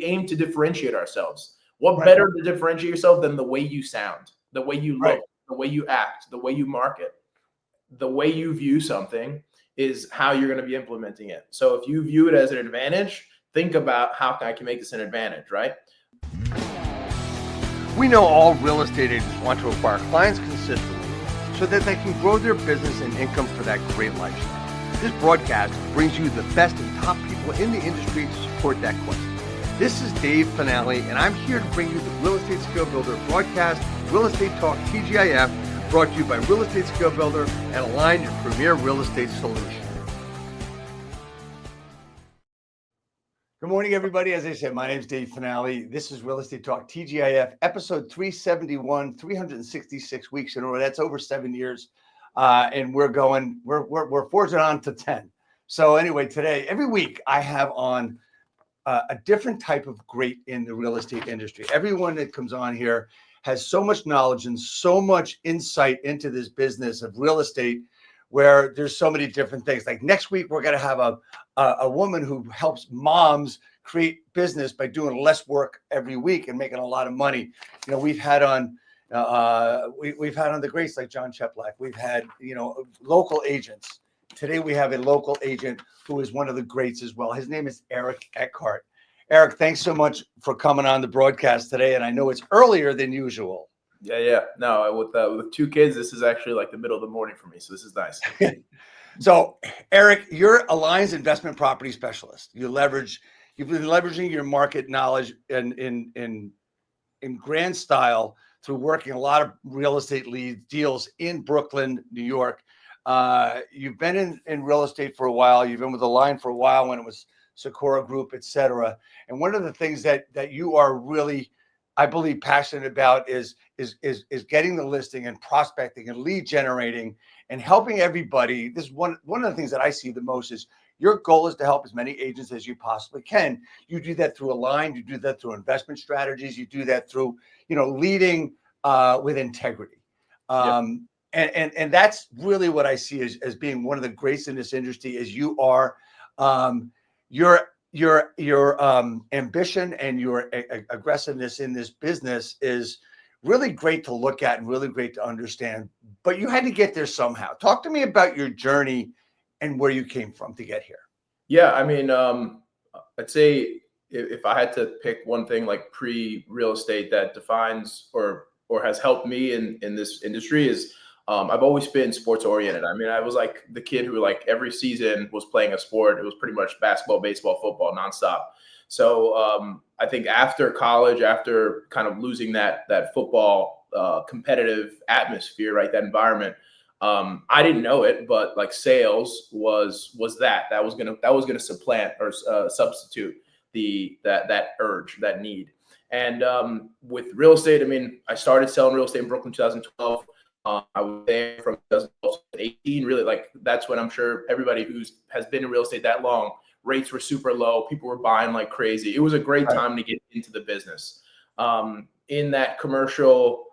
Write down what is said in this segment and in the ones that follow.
aim to differentiate ourselves. What Right. better to differentiate yourself than the way you sound, the way you look, Right. the way you act, the way you market, the way you view something is how you're going to be implementing it. So if you view it as an advantage, think about how I can make this an advantage, right? We know all real estate agents want to acquire clients consistently so that they can grow their business and income for that great lifestyle. This broadcast brings you the best and top people in the industry to support that quest. This is Dave Fanale, and I'm here to bring you the Real Estate Skill Builder broadcast, Real Estate Talk TGIF, brought to you by Real Estate Skill Builder and Align, your premier real estate solution. Good morning, everybody. As I said, my name is Dave Fanale. This is Real Estate Talk TGIF, episode 371, 366 weeks in a row. That's over 7 years. And we're forging on to 10. So anyway, today, every week I have on a different type of great in the real estate industry. Everyone that comes on here has so much knowledge and so much insight into this business of real estate, where there's so many different things. Like next week, we're going to have a woman who helps moms create business by doing less work every week and making a lot of money. You know, we've had on we've had on the greats like John Cheplack. We've had, local agents. Today we have a local agent who is one of the greats as well. His name is Eric Eckhardt. Eric, thanks so much for coming on the broadcast today. And I know it's earlier than usual. Yeah. No, with two kids, this is actually like the middle of the morning for me. So this is nice. So, Eric, you're Alliance investment property specialist. You've been leveraging your market knowledge in grand style through working a lot of real estate lead deals in Brooklyn, New York. You've been in real estate for a while. You've been with Align for a while when it was Sakura Group, et cetera. And one of the things that you are really, I believe, passionate about is getting the listing and prospecting and lead generating and helping everybody. This is one of the things that I see the most is your goal is to help as many agents as you possibly can. You do that through Align. You do that through investment strategies. You do that through, leading with integrity. And that's really what I see as being one of the greats in this industry. Is you are your ambition and your aggressiveness in this business is really great to look at and really great to understand. But you had to get there somehow. Talk to me about your journey and where you came from to get here. Yeah, I mean, I'd say if I had to pick one thing like pre-real estate that defines or has helped me in this industry is I've always been sports oriented. I mean, I was like the kid who like every season was playing a sport. It was pretty much basketball, baseball, football, nonstop. So I think after college, after kind of losing that football competitive atmosphere, right, that environment, I didn't know it, but like sales was that was gonna supplant or substitute that urge, that need. And with real estate, I mean, I started selling real estate in Brooklyn 2012. I was there from 2012 to 2018. Really, like that's when I'm sure everybody has been in real estate that long, rates were super low. People were buying like crazy. It was a great time to get into the business. In that commercial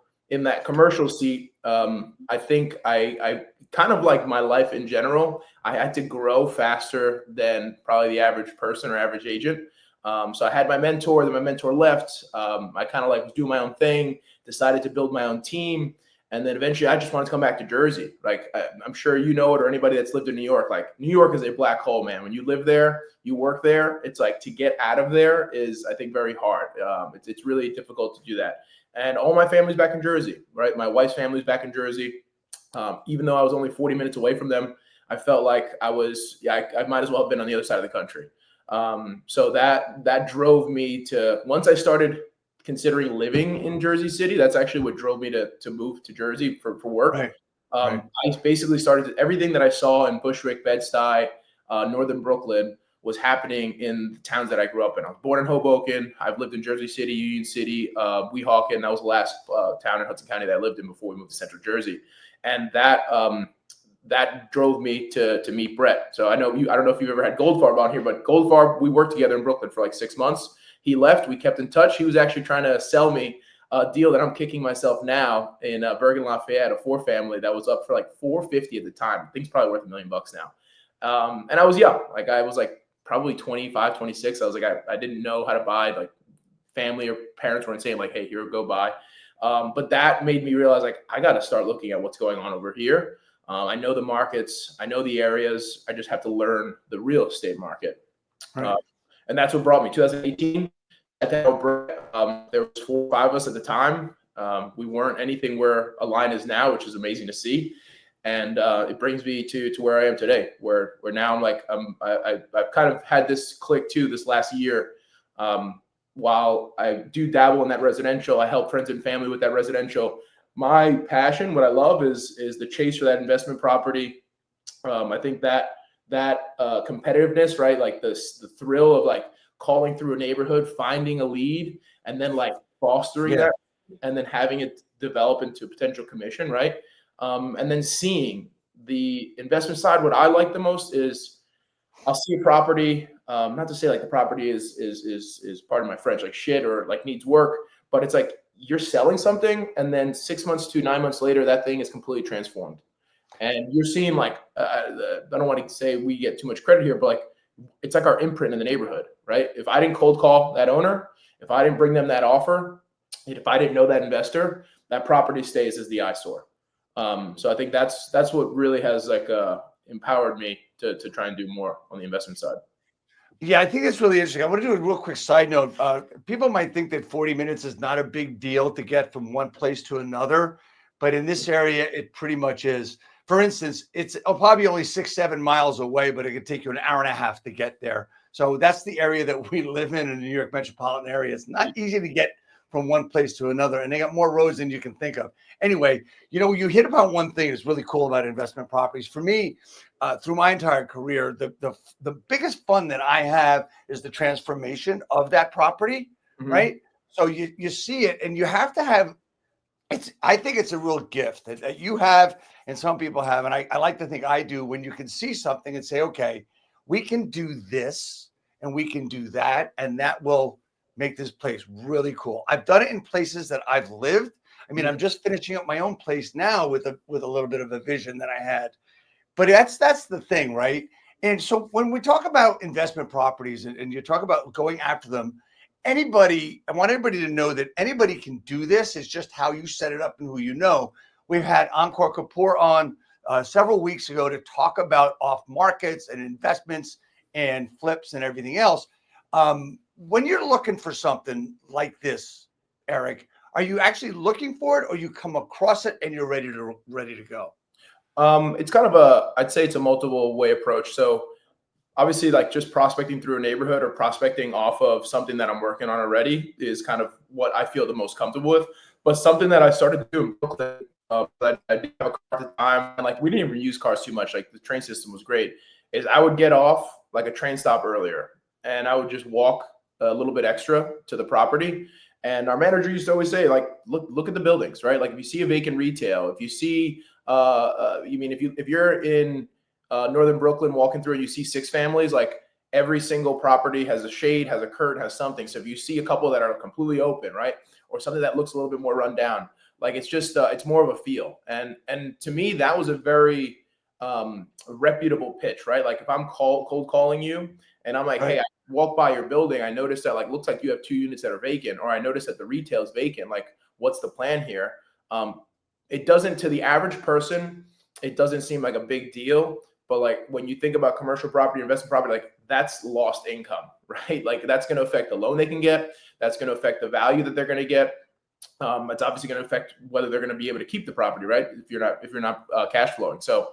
seat, I think I kind of like my life in general. I had to grow faster than probably the average person or average agent. So I had my mentor, then my mentor left. I kind of like was doing my own thing, decided to build my own team. And then eventually I just wanted to come back to Jersey. Like I'm sure you know it, or anybody that's lived in New York, like New York is a black hole, man. When you live there, you work there, it's like to get out of there is, I think, very hard. It's really difficult to do that. And all my family's back in Jersey, right? My wife's family's back in Jersey. Even though I was only 40 minutes away from them, I felt like I might as well have been on the other side of the country. So that drove me to, once I started considering living in Jersey City, that's actually what drove me to move to Jersey for work. Right. I basically started everything that I saw in Bushwick, Bed-Stuy, northern Brooklyn was happening in the towns that I grew up in. I was born in Hoboken. I've lived in Jersey City, Union City, Weehawken. That was the last town in Hudson County that I lived in before we moved to Central Jersey. And that drove me to meet Brett. So I don't know if you've ever had Goldfarb on here, but Goldfarb, we worked together in Brooklyn for like 6 months. He left. We kept in touch. He was actually trying to sell me a deal that I'm kicking myself now in Bergen Lafayette, a 4-family that was up for like $450 at the time. I think it's probably worth $1 million now. And I was young. Like I was like probably 25, 26. I was like, I didn't know how to buy. Like family or parents weren't saying like, hey, here, go buy. But that made me realize like, I got to start looking at what's going on over here. I know the markets, I know the areas. I just have to learn the real estate market. Right. And that's what brought me 2018. There was 4 or 5 of us at the time. We weren't anything where a line is now, which is amazing to see. And it brings me to where I am today, where now I'm like, I've kind of had this click too this last year. While I do dabble in that residential, I help friends and family with that residential. My passion, what I love is the chase for that investment property. I think that competitiveness, right? Like the thrill of like calling through a neighborhood, finding a lead, and then like fostering that, and then having it develop into potential commission, right? And then seeing the investment side. What I like the most is I'll see a property. Not to say like the property is part of my French, like shit or like needs work, but it's like you're selling something, and then 6 months to 9 months later, that thing is completely transformed. And you're seeing like, I don't want to say we get too much credit here, but like, it's like our imprint in the neighborhood, right? If I didn't cold call that owner, if I didn't bring them that offer, if I didn't know that investor, that property stays as the eyesore. So I think that's what really has like empowered me to try and do more on the investment side. Yeah, I think it's really interesting. I want to do a real quick side note. People might think that 40 minutes is not a big deal to get from one place to another, but in this area, it pretty much is. For instance, it's probably only 6-7 miles away, but it could take you an hour and a half to get there. So that's the area that we live in the New York metropolitan area. It's not easy to get from one place to another, and they got more roads than you can think of. Anyway, you hit upon one thing that's really cool about investment properties. For me, through my entire career, the biggest fun that I have is the transformation of that property, right? So you see it, and you have to have. I think it's a real gift that you have, and some people have, and I like to think I do. When you can see something and say, okay, we can do this, and we can do that, and that will make this place really cool. I've done it in places that I've lived. I mean, I'm just finishing up my own place now with a little bit of a vision that I had. But that's the thing, right? And so when we talk about investment properties and you talk about going after them, I want everybody to know that anybody can do this. It's just how you set it up and who you know. We've had Encore Kapoor on several weeks ago to talk about off markets and investments and flips and everything else. When you're looking for something like this, Eric, are you actually looking for it, or you come across it and you're ready to go? It's kind of I'd say it's a multiple way approach. So obviously like just prospecting through a neighborhood or prospecting off of something that I'm working on already is kind of what I feel the most comfortable with. But something that I started to do in Brooklyn, that I didn't have a car at the time, and like we didn't even use cars too much, like the train system was great, is I would get off like a train stop earlier and I would just walk a little bit extra to the property. And our manager used to always say, like, look at the buildings, right? Like if you see a vacant retail, if you see if you're in northern Brooklyn walking through and you see 6 families, like every single property has a shade, has a curtain, has something. So if you see a couple that are completely open, right, or something that looks a little bit more run down, like it's just it's more of a feel. And to me, that was a very reputable pitch, right? Like if I'm cold calling you and I'm like, Right. hey, I walk by your building, I noticed that like looks like you have 2 units that are vacant, or I noticed that the retail is vacant. Like, what's the plan here? It doesn't, to the average person, it doesn't seem like a big deal. But like when you think about commercial property, investment property, like that's lost income, right? Like that's going to affect the loan they can get. That's going to affect the value that they're going to get. It's obviously going to affect whether they're going to be able to keep the property, right? If you're not cash flowing. So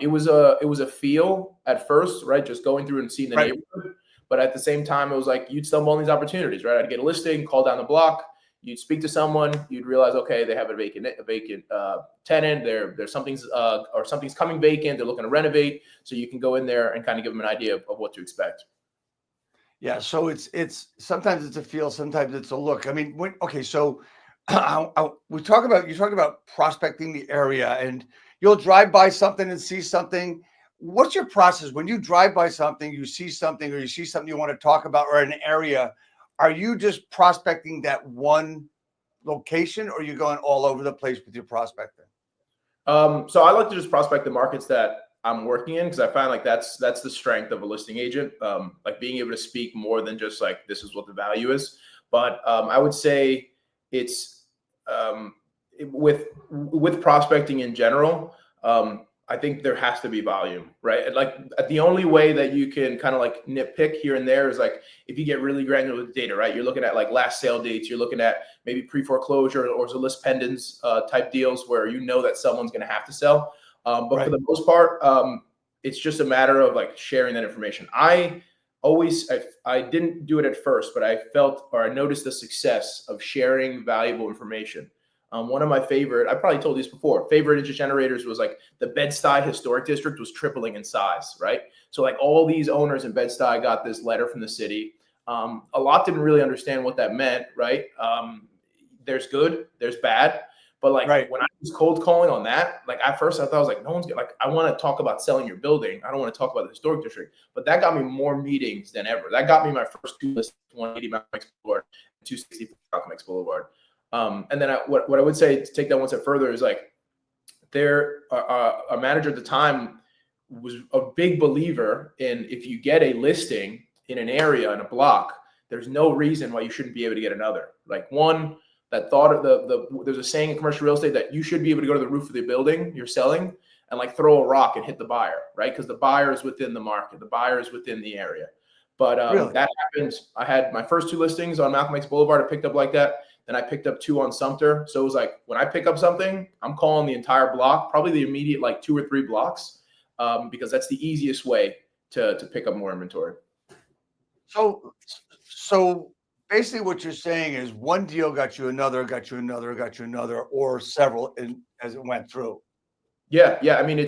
it was a feel at first, right? Just going through and seeing the neighborhood. But at the same time, it was like you'd stumble on these opportunities, right? I'd get a listing, call down the block. You'd speak to someone, you'd realize, okay, they have a vacant tenant. There's something's coming vacant. They're looking to renovate, so you can go in there and kind of give them an idea of what to expect. Yeah, so it's sometimes it's a feel, sometimes it's a look. I mean, so you talked about prospecting the area, and you'll drive by something and see something. What's your process when you drive by something, you see something, or you see something you want to talk about, or an area? Are you just prospecting that one location, or are you going all over the place with your prospecting? So I like to just prospect the markets that I'm working in, because I find like that's the strength of a listing agent, like being able to speak more than just like this is what the value is. But I would say it's with prospecting in general. I think there has to be volume, right? And like the only way that you can kind of like nitpick here and there is like if you get really granular with data, right? You're looking at like last sale dates, you're looking at maybe pre-foreclosure or list pendants type deals where you know that someone's going to have to sell. But for the most part, it's just a matter of like sharing that information. I didn't do it at first, but I felt or I noticed the success of sharing valuable information. One of my favorite, I probably told you this before, favorite interest generators was like the Bed-Stuy Historic District was tripling in size, right? So like all these owners in Bed-Stuy got this letter from the city. A lot didn't really understand what that meant, right? There's good, there's bad. But like when I was cold calling on that, like at first I thought I was like, no one's gonna like, I want to talk about selling your building. I don't want to talk about the historic district. But that got me more meetings than ever. That got me my first 2 listings, 180 Malcolm X Boulevard, 260 Malcolm X Boulevard. And then what I would say to take that one step further is like a manager at the time was a big believer in if you get a listing in an area, in a block, there's no reason why you shouldn't be able to get another. Like one, that thought of there's a saying in commercial real estate that you should be able to go to the roof of the building you're selling and like throw a rock and hit the buyer, right? Because the buyer is within the market, the buyer is within the area. But that happened. I had my first 2 listings on Malcolm X Boulevard. I picked up like that. Then I picked up 2 on Sumter. So it was like when I pick up something, I'm calling the entire block, probably the immediate like 2 or 3 blocks, because that's the easiest way to pick up more inventory. So basically what you're saying is one deal got you another, or several as it went through. Yeah. I mean,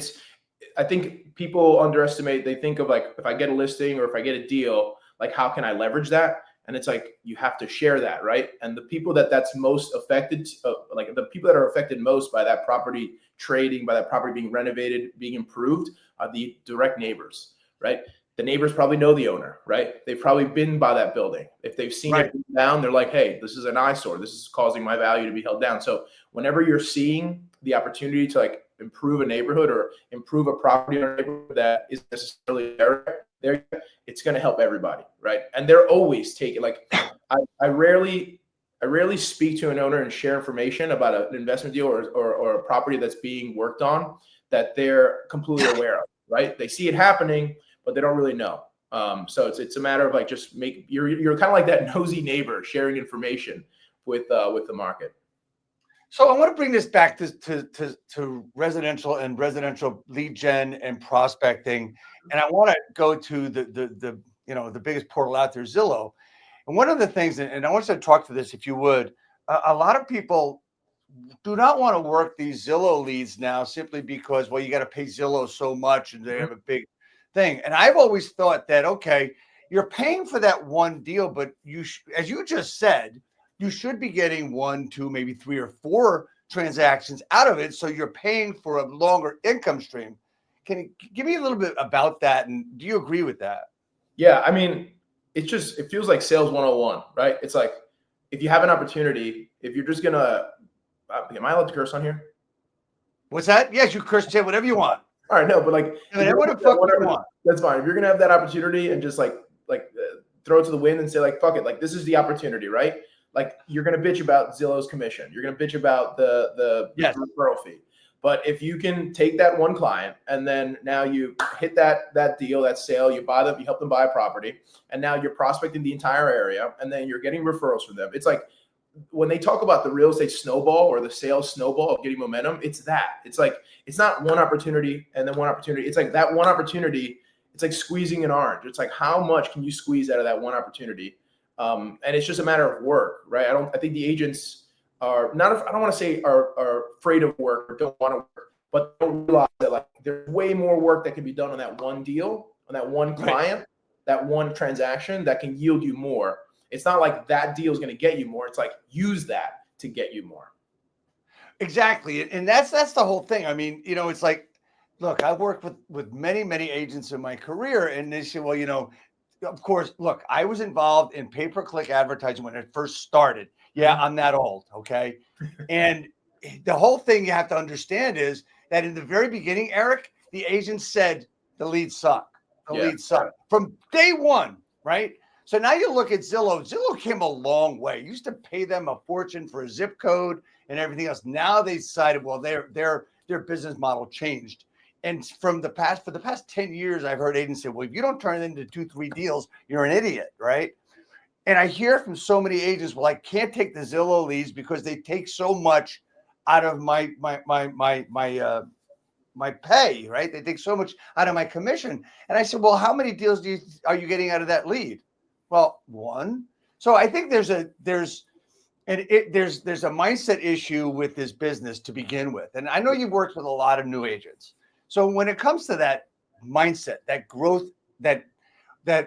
I think people underestimate. They think of like, if I get a listing or if I get a deal, like how can I leverage that? And it's like, you have to share that, right? And the people that's most affected, like the people that are affected most by that property trading, by that property being renovated, being improved, are the direct neighbors, right? The neighbors probably know the owner, right? They've probably been by that building. If they've seen it down, they're like, hey, this is an eyesore. This is causing my value to be held down. So whenever you're seeing the opportunity to like improve a neighborhood or improve a property in a neighborhood that isn't necessarily there, it's going to help everybody, right? And they're always taking like, I rarely speak to an owner and share information about an investment deal or a property that's being worked on that they're completely aware of, right? They see it happening, but they don't really know. So it's a matter of like just you're kind of like that nosy neighbor sharing information with the market. So I want to bring this back to residential and residential lead gen and prospecting, and I want to go to the biggest portal out there, Zillow. And one of the things, and I want you to talk to this if you would, a lot of people do not want to work these Zillow leads now simply because, well, you got to pay Zillow so much and they have a big thing. And I've always thought that, okay, you're paying for that one deal, but as you just said, you should be getting 1, 2, maybe 3 or 4 transactions out of it. So you're paying for a longer income stream. Can you give me a little bit about that? And do you agree with that? Yeah. I mean, it feels like sales 101, right? It's like, if you have an opportunity, if you're just am I allowed to curse on here? What's that? Yes, you curse, say whatever you want. All right. No, but like, whatever the fuck you want. That's fine. If you're going to have that opportunity and just like throw it to the wind and say like, fuck it. Like, this is the opportunity, right? Like, you're going to bitch about Zillow's commission. You're going to bitch about the referral fee. But if you can take that one client and then now you hit that deal, that sale, you buy them, you help them buy a property, and now you're prospecting the entire area, and then you're getting referrals from them. It's like when they talk about the real estate snowball or the sales snowball of getting momentum, it's that. It's like, it's not one opportunity and then one opportunity. It's like that one opportunity. It's like squeezing an orange. It's like, how much can you squeeze out of that one opportunity? And it's just a matter of work, right? I think the agents are not, I don't want to say are afraid of work or don't want to work, but don't realize that like there's way more work that can be done on that one deal, on that one client, that one transaction that can yield you more. It's not like that deal is going to get you more. It's like, use that to get you more. Exactly. And that's the whole thing. I mean, it's like, look, I've worked with many, many agents in my career, and they say, well, of course, look, I was involved in pay-per-click advertising when it first started. Yeah, I'm that old. Okay. And the whole thing you have to understand is that in the very beginning, Eric, the agent said the leads suck. The Yeah. leads suck from day one, right? So now you look at Zillow. Zillow came a long way. You used to pay them a fortune for a zip code and everything else. Now they decided, well, their business model changed. And for the past 10 years, I've heard agents say, well, if you don't turn it into 2-3 deals, you're an idiot, right? And I hear from so many agents, well, I can't take the Zillow leads because they take so much out of my pay, right? They take so much out of my commission. And I said, well, how many deals are you getting out of that lead? Well, one. So I think there's a mindset issue with this business to begin with. And I know you've worked with a lot of new agents. So when it comes to that mindset, that growth, that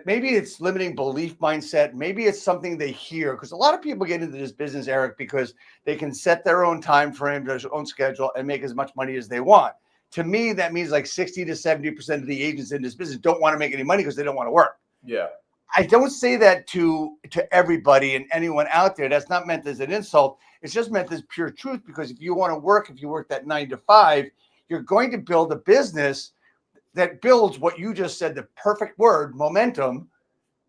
maybe it's limiting belief mindset, maybe it's something they hear, because a lot of people get into this business, Eric, because they can set their own time frame, their own schedule, and make as much money as they want. To me, that means like 60 to 70% of the agents in this business don't want to make any money because they don't want to work. Yeah. I don't say that to everybody and anyone out there. That's not meant as an insult. It's just meant as pure truth, because if you want to work, if you work that 9 to 5, you're going to build a business that builds what you just said, the perfect word, momentum,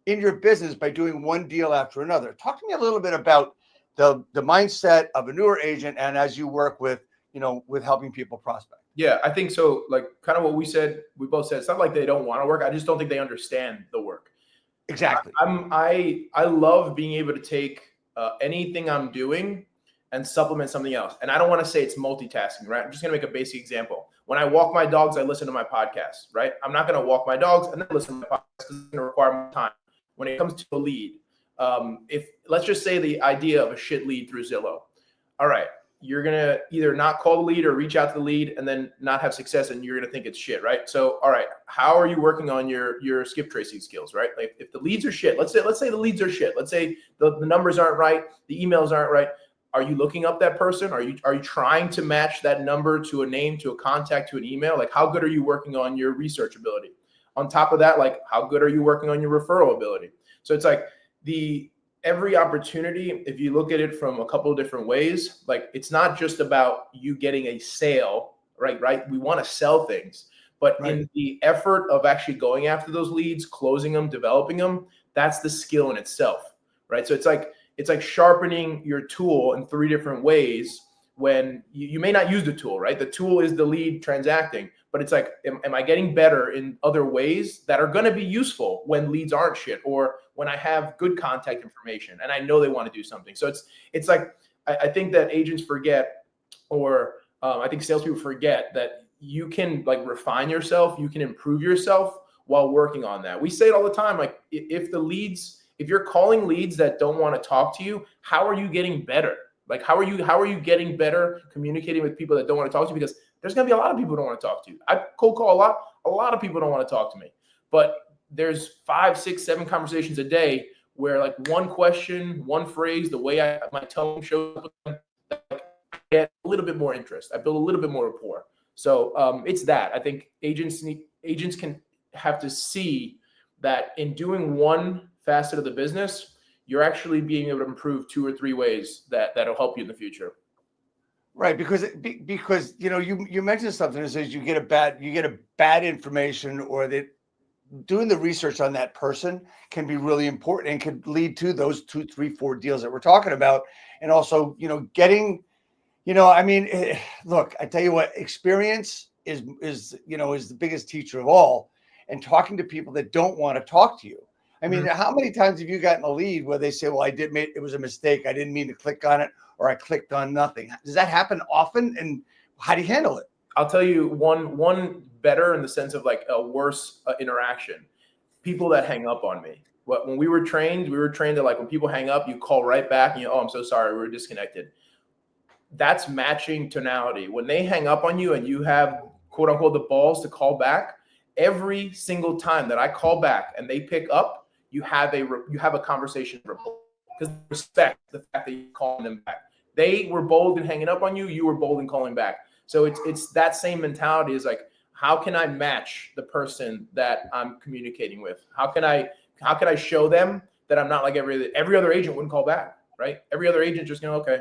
in your business by doing one deal after another. Talk to me a little bit about the mindset of a newer agent, and as you work with helping people prospect. Yeah, I think so. Like kind of what we both said, it's not like they don't want to work. I just don't think they understand the work. Exactly. I love being able to take anything I'm doing and supplement something else. And I don't want to say it's multitasking, right? I'm just going to make a basic example. When I walk my dogs, I listen to my podcast, right? I'm not going to walk my dogs and then listen to my podcast because it's going to require more time. When it comes to a lead, if let's just say the idea of a shit lead through Zillow, all right, you're going to either not call the lead or reach out to the lead and then not have success, and you're going to think it's shit, right? So, all right, how are you working on your skip tracing skills, right? Like if the leads are shit, let's say the leads are shit. Let's say the numbers aren't right, the emails aren't right. Are you looking up that person? Are you trying to match that number to a name, to a contact, to an email? Like how good are you working on your research ability? On top of that, like how good are you working on your referral ability? So it's like every opportunity, if you look at it from a couple of different ways, like it's not just about you getting a sale, right? We want to sell things, but right. In the effort of actually going after those leads, closing them, developing them, that's the skill in itself, right? So it's like sharpening your tool in 3 different ways when you may not use the tool, right? The tool is the lead transacting, but it's like, am I getting better in other ways that are going to be useful when leads aren't shit, or when I have good contact information and I know they want to do something. So it's like, I think that agents forget, or I think salespeople forget that you can like refine yourself, you can improve yourself while working on that. We say it all the time. Like if you're calling leads that don't want to talk to you, how are you getting better? Like, how are you getting better communicating with people that don't want to talk to you? Because there's going to be a lot of people who don't want to talk to you. I cold call a lot of people don't want to talk to me, but there's 5, 6, 7 conversations a day where like one question, one phrase, the way my tone shows up with them, I get a little bit more interest. I build a little bit more rapport. So it's that. I think agents can have to see that in doing one facet of the business, you're actually being able to improve 2 or 3 ways that'll help you in the future. Right, because you mentioned something that says you get a bad information, or that doing the research on that person can be really important and could lead to those 2, 3, 4 deals that we're talking about. And also, getting, look, I tell you what, experience is the biggest teacher of all, and talking to people that don't want to talk to you. I mean, how many times have you gotten a lead where they say, well, it was a mistake. I didn't mean to click on it, or I clicked on nothing. Does that happen often? And how do you handle it? I'll tell you one better in the sense of like a worse interaction. People that hang up on me. When we were trained that like when people hang up, you call right back and oh, I'm so sorry, we were disconnected. That's matching tonality. When they hang up on you and you have quote unquote the balls to call back, every single time that I call back and they pick up, you have a conversation because respect the fact that you're calling them back. They were bold in hanging up on you. You were bold in calling back. So it's that same mentality is like, how can I match the person that I'm communicating with? How can I show them that I'm not like every other agent wouldn't call back, right? Every other agent just okay,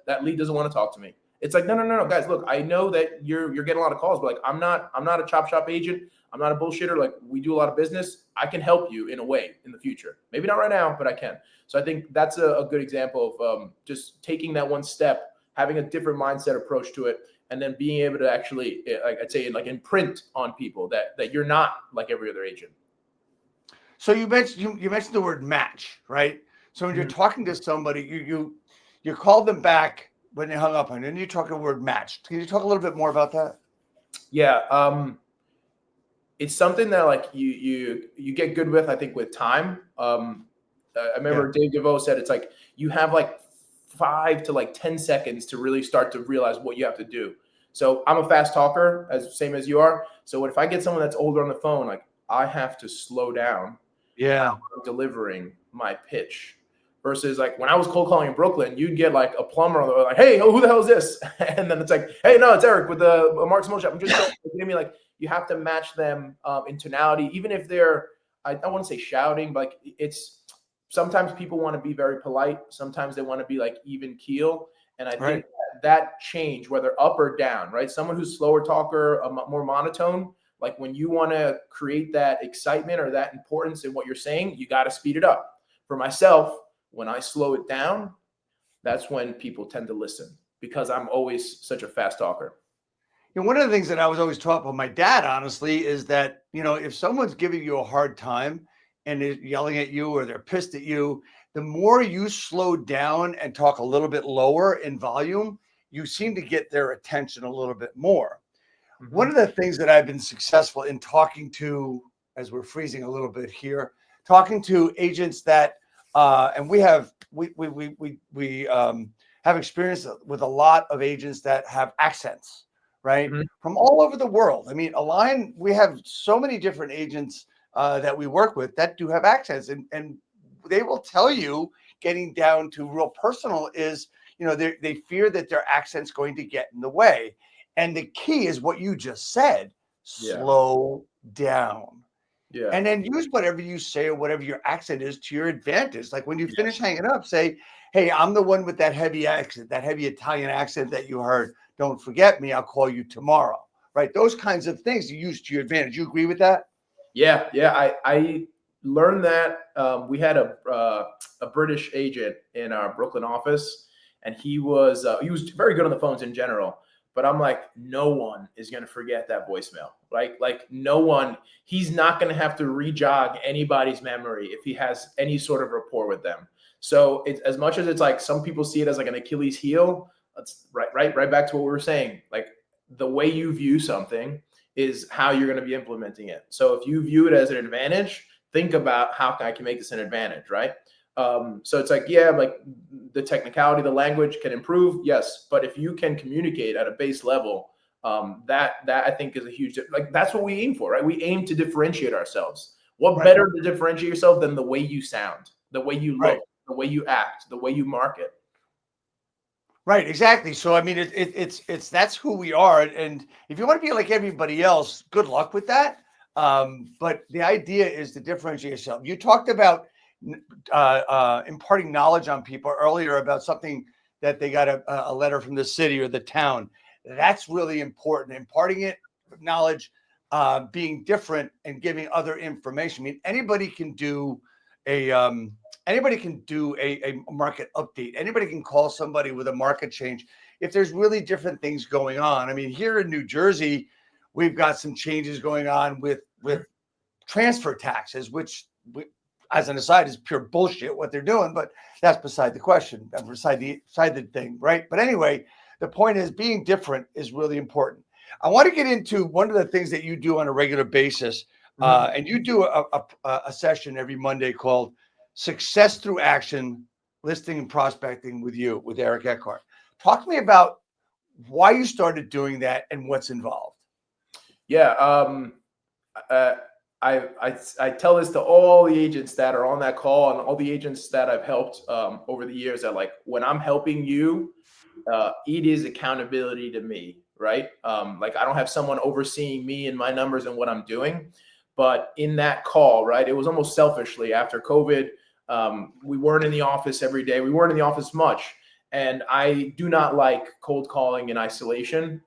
that lead doesn't want to talk to me. It's like, no, guys, look, I know that you're getting a lot of calls, but like, I'm not a chop shop agent. I'm not a bullshitter. Like, we do a lot of business. I can help you in a way in the future. Maybe not right now, but I can. So I think that's a good example of just taking that one step, having a different mindset approach to it, and then being able to actually, like I'd say, like imprint on people that you're not like every other agent. So you mentioned the word match, right? So when you're Mhm. talking to somebody, you call them back when they hung up on you, and you talk the word match. Can you talk a little bit more about that? Yeah. It's something that like you get good with, I think, with time. I Yeah. remember Dave DeVoe said it's like you have like 5 to like 10 seconds to really start to realize what you have to do. So I'm a fast talker, as same as you are. So if I get someone that's older on the phone, like I have to slow down how Yeah. I'm delivering my pitch. Versus like when I was cold calling in Brooklyn, you'd get like a plumber on the like, hey, who the hell is this? And then it's like, hey, no, it's Eric with the Mark's Smoke Shop. I'm just you know me like you have to match them in tonality, even if they're I don't want to say shouting, but like it's sometimes people want to be very polite, sometimes they want to be like even keel. And I think Right. that change, whether up or down, right? Someone who's slower talker, more monotone, like when you want to create that excitement or that importance in what you're saying, you got to speed it up. For myself, when I slow it down, that's when people tend to listen because I'm always such a fast talker. You know, one of the things that I was always taught by my dad, honestly, is that, if someone's giving you a hard time and is yelling at you or they're pissed at you, the more you slow down and talk a little bit lower in volume, you seem to get their attention a little bit more. One Mhm. of the things that I've been successful in talking to, as we're freezing a little bit here, talking to agents that, and we have experience with a lot of agents that have accents, right, Mhm. from all over the world. I mean, Align, we have so many different agents that we work with that do have accents, and they will tell you, getting down to real personal, is they fear that their accent's going to get in the way. And the key is what you just said: Yeah. slow down. Yeah. And then use whatever you say or whatever your accent is to your advantage. Like when you Yeah. finish hanging up, say, hey, I'm the one with that heavy accent, that heavy Italian accent that you heard. Don't forget me. I'll call you tomorrow. Right. Those kinds of things you use to your advantage. You agree with that? Yeah. Yeah. I learned that we had a British agent in our Brooklyn office, and he was very good on the phones in general. But I'm like, no one is gonna forget that voicemail. Like no one. He's not gonna have to rejog anybody's memory if he has any sort of rapport with them. So it's as much as it's like some people see it as like an Achilles heel. That's right back to what we were saying. Like the way you view something is how you're going to be implementing it. So if you view it as an advantage, think about how I can make this an advantage, right? So it's like, yeah, like the technicality, the language can improve, yes, but if you can communicate at a base level, that I think is a huge like that's what we aim for, right? We aim to differentiate ourselves. What Right. better to differentiate yourself than the way you sound, the way you Right. look, the way you act, the way you market? Right, exactly. So I mean, it's that's who we are, and if you want to be like everybody else, good luck with that. But the idea is to differentiate yourself. You talked about imparting knowledge on people earlier about something that they got a letter from the city or the town. That's really important. Imparting it knowledge, being different, and giving other information. I mean, a anybody can do a market update. Anybody can call somebody with a market change if there's really different things going on. I mean, here in New Jersey, we've got some changes going on with transfer taxes, which, as an aside, is pure bullshit what they're doing. But that's beside the question, beside the thing, right? But anyway, the point is being different is really important. I want to get into one of the things that you do on a regular basis, Mhm. and you do a session every Monday called Success Through Action: Listing and Prospecting with Eric Eckhardt. Talk to me about why you started doing that and what's involved. Yeah. Uh, I tell this to all the agents that are on that call and all the agents that I've helped over the years that like when I'm helping you, it is accountability to me, right? Like I don't have someone overseeing me and my numbers and what I'm doing, but in that call, right, it was almost selfishly after COVID. We weren't in the office every day. We weren't in the office much. And I do not like cold calling in isolation.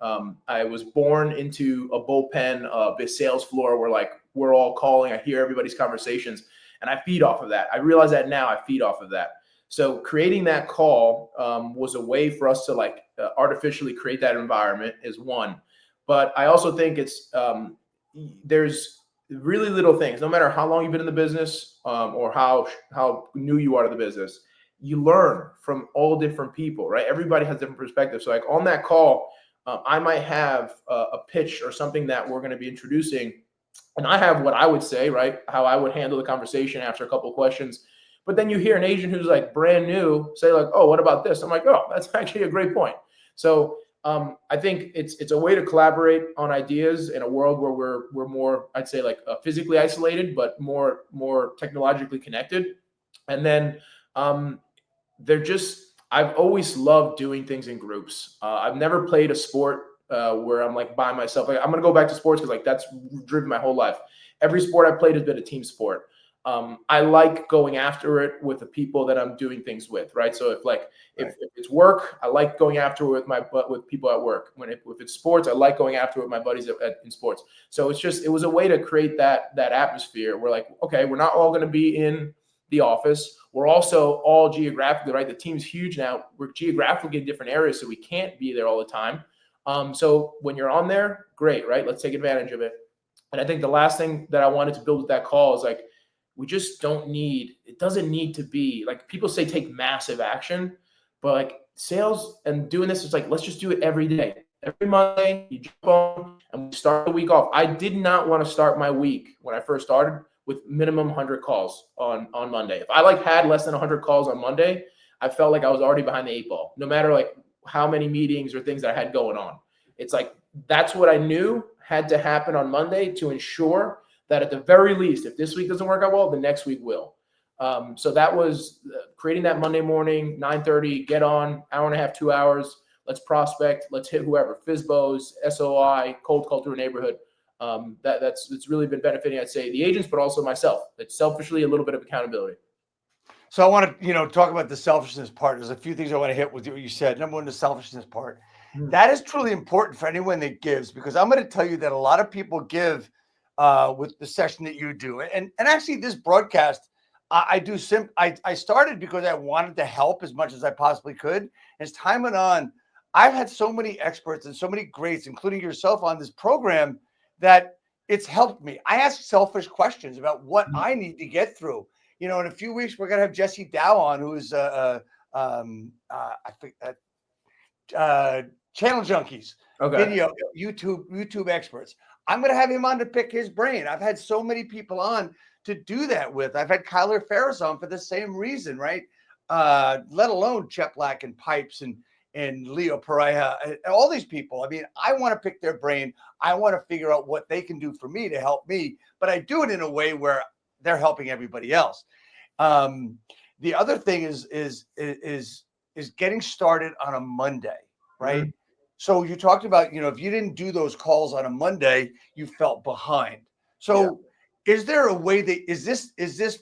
I was born into a bullpen of a sales floor where like we're all calling. I hear everybody's conversations and I feed off of that. I realize that now, I feed off of that. So creating that call was a way for us to like artificially create that environment is one. But I also think it's there's really little things, no matter how long you've been in the business or how new you are to the business, you learn from all different people, right? Everybody has different perspectives. So like on that call, I might have a pitch or something that we're going to be introducing. And I have what I would say, right? How I would handle the conversation after a couple of questions. But then you hear an agent who's like brand new say like, oh, what about this? I'm like, oh, that's actually a great point. So I think it's a way to collaborate on ideas in a world where we're more, I'd say like physically isolated, but more technologically connected. And then I've always loved doing things in groups. I've never played a sport where I'm like by myself. Like I'm gonna go back to sports because like that's driven my whole life. Every sport I played has been a team sport. I like going after it with the people that I'm doing things with, right? So if it's work, I like going after it with people at work. If it's sports, I like going after it with my buddies in sports. So it was a way to create that atmosphere where like, okay, we're not all going to be in the office. We're also all geographically, right? The team's huge now. We're geographically in different areas, so we can't be there all the time. So when you're on there, great, right? Let's take advantage of it. And I think the last thing that I wanted to build with that call is like, we just it doesn't need to be like people say take massive action, but like sales and doing this is like, let's just do it every day. Every Monday, you jump on and we start the week off. I did not want to start my week when I first started with minimum 100 calls on Monday. If I like had less than 100 calls on Monday, I felt like I was already behind the eight ball, no matter like how many meetings or things that I had going on. It's like, that's what I knew had to happen on Monday to ensure that at the very least, if this week doesn't work out well, the next week will. So that was creating that Monday morning, 9:30, get on, hour and a half, 2 hours. Let's prospect. Let's hit whoever, FSBOs, SOI, cold call through a neighborhood. It's really been benefiting, I'd say, the agents, but also myself. It's selfishly a little bit of accountability. So I want to, talk about the selfishness part. There's a few things I want to hit with what you said. Number one, the selfishness part. That is truly important for anyone that gives, because I'm going to tell you that a lot of people give with the session that you do. And actually this broadcast, I started because I wanted to help as much as I possibly could. As time went on, I've had so many experts and so many greats, including yourself on this program, that it's helped me. I ask selfish questions about what I need to get through. In a few weeks, we're going to have Jesse Dow on, who is Channel Junkies, video, YouTube experts. I'm going to have him on to pick his brain. I've had so many people on to do that with. I've had Kyler Ferris on for the same reason, right? Let alone Chet Black and Pipes and Leo Pereira and all these people. I mean, I want to pick their brain. I want to figure out what they can do for me to help me, but I do it in a way where they're helping everybody else. The other thing is getting started on a Monday, right? Mm-hmm. So you talked about, if you didn't do those calls on a Monday, you felt behind. So is there a way that is this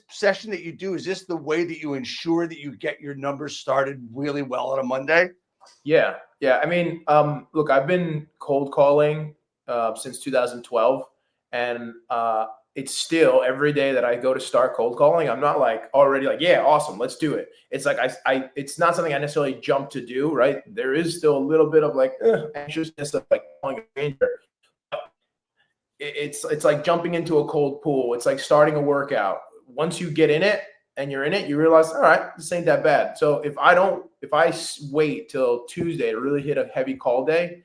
session that you do? Is this the way that you ensure that you get your numbers started really well on a Monday? Yeah. I mean, look, I've been cold calling since 2012, and it's still every day that I go to start cold calling, I'm not like already like, yeah, awesome, let's do it. It's like it's not something I necessarily jump to do, right? There is still a little bit of like anxiousness of like calling a stranger. It's like jumping into a cold pool. It's like starting a workout. Once you get in it and you're in it, you realize, all right, this ain't that bad. So if I wait till Tuesday to really hit a heavy call day,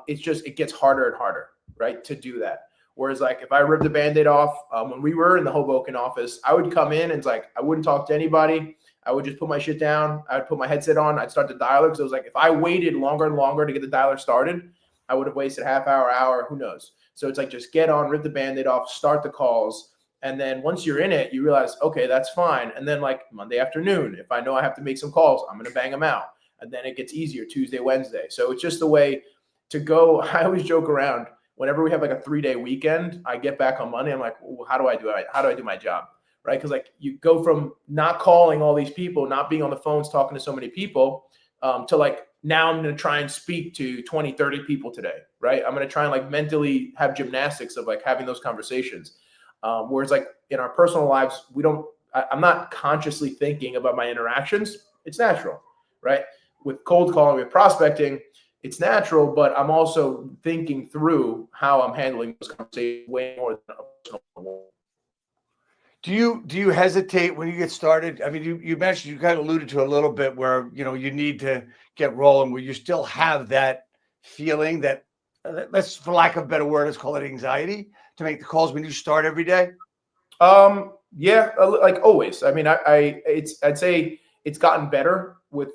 it gets harder and harder, right, to do that. Whereas like if I rip the Band-Aid off, when we were in the Hoboken office, I would come in and it's like I wouldn't talk to anybody. I would just put my shit down. I would put my headset on. I'd start the dialer because it was like if I waited longer and longer to get the dialer started, I would have wasted half hour, who knows. So it's like just get on, rip the Band-Aid off, start the calls. And then once you're in it, you realize, okay, that's fine. And then like Monday afternoon, if I know I have to make some calls, I'm going to bang them out. And then it gets easier Tuesday, Wednesday. So it's just a way to go. I always joke around. Whenever we have like a 3-day weekend, I get back on Monday. I'm like, well, how do I do it? How do I do my job? Right? Because like you go from not calling all these people, not being on the phones, talking to so many people, to like, now I'm going to try and speak to 20, 30 people today, right? I'm going to try and like mentally have gymnastics of like having those conversations. Whereas like in our personal lives, I'm not consciously thinking about my interactions. It's natural, right? With cold calling, with prospecting, it's natural, but I'm also thinking through how I'm handling those conversations way more than a personal level. Do you hesitate when you get started? I mean, you mentioned, you kind of alluded to a little bit where, you need to get rolling, where you still have that feeling that, let's, for lack of a better word, let's call it anxiety to make the calls when you start every day. Yeah, like always. I mean, I'd say it's gotten better with